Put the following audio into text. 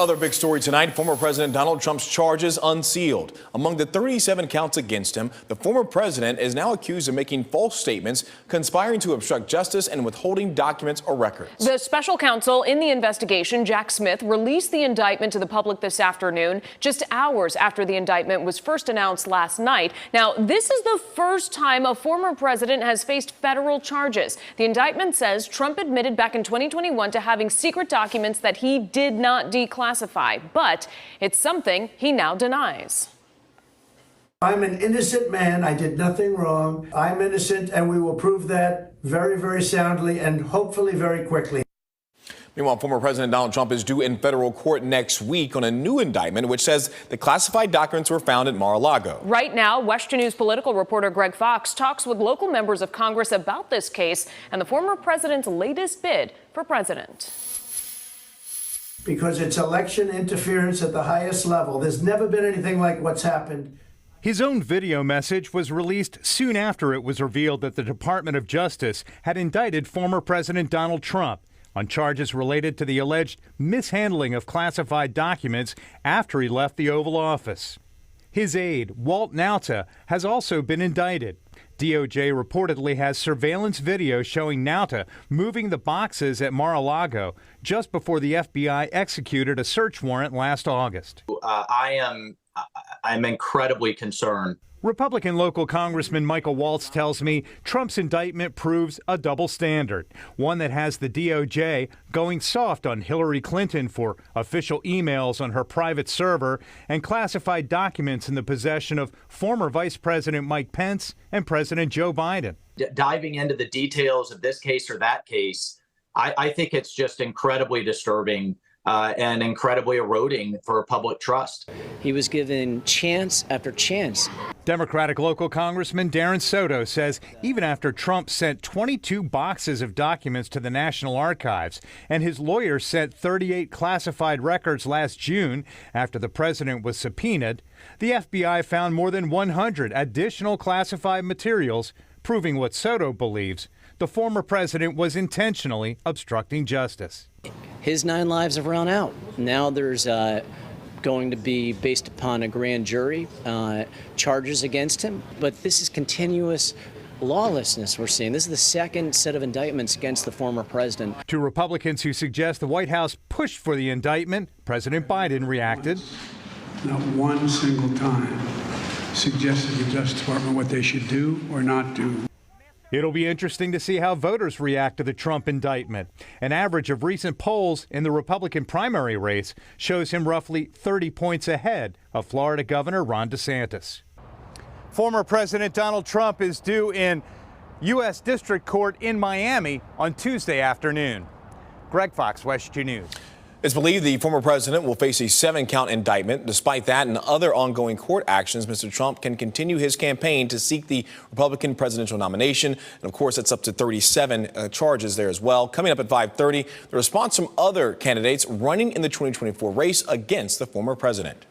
other big story tonight, former President Donald Trump's charges unsealed. Among the 37 counts against him, the former president is now accused of making false statements, conspiring to obstruct justice, and withholding documents or records. The special counsel in the investigation, Jack Smith, released the indictment to the public this afternoon, just hours after the indictment was first announced last night. Now, this is the first time a former president has faced federal charges. The indictment says Trump admitted back in 2021 to having secret documents that he did not declassify, but it's something he now denies. I'm an innocent man. I did nothing wrong. I'm innocent, and we will prove that very, very soundly and hopefully very quickly. Meanwhile, former President Donald Trump is due in federal court next week on a new indictment which says the classified documents were found at Mar-a-Lago. Right now, Western News political reporter Greg Fox talks with local members of Congress about this case and the former president's latest bid for president. Because it's election interference at the highest level. There's never been anything like what's happened. His own video message was released soon after it was revealed that the Department of Justice had indicted former President Donald Trump on charges related to the alleged mishandling of classified documents after he left the Oval Office. His aide, Walt Nauta, has also been indicted. DOJ reportedly has surveillance video showing Nauta moving the boxes at Mar-a-Lago just before the FBI executed a search warrant last August. I'm incredibly concerned. Republican local Congressman Michael Waltz tells me Trump's indictment proves a double standard, one that has the DOJ going soft on Hillary Clinton for official emails on her private server and classified documents in the possession of former Vice President Mike Pence and President Joe Biden. Diving into the details of this case or that case, I think it's just incredibly disturbing and incredibly eroding for public trust. He was given chance after chance. Democratic local Congressman Darren Soto says even after Trump sent 22 boxes of documents to the National Archives and his lawyers sent 38 classified records last June after the president was subpoenaed, the FBI found more than 100 additional classified materials, proving what Soto believes: the former president was intentionally obstructing justice. His 9 lives have run out. Now there's going to be, based upon a grand jury, charges against him. But this is continuous lawlessness we're seeing. This is the second set of indictments against the former president. To Republicans who suggest the White House pushed for the indictment, President Biden reacted. Not one single time suggested to the Justice Department what they should do or not do. It'll be interesting to see how voters react to the Trump indictment. An average of recent polls in the Republican primary race shows him roughly 30 points ahead of Florida Governor Ron DeSantis. Former President Donald Trump is due in U.S. District Court in Miami on Tuesday afternoon. Greg Fox, WestU News. It's believed the former president will face a 7-count indictment. Despite that and other ongoing court actions, Mr. Trump can continue his campaign to seek the Republican presidential nomination. And of course, that's up to 37 charges there as well. Coming up at 5:30, the response from other candidates running in the 2024 race against the former president.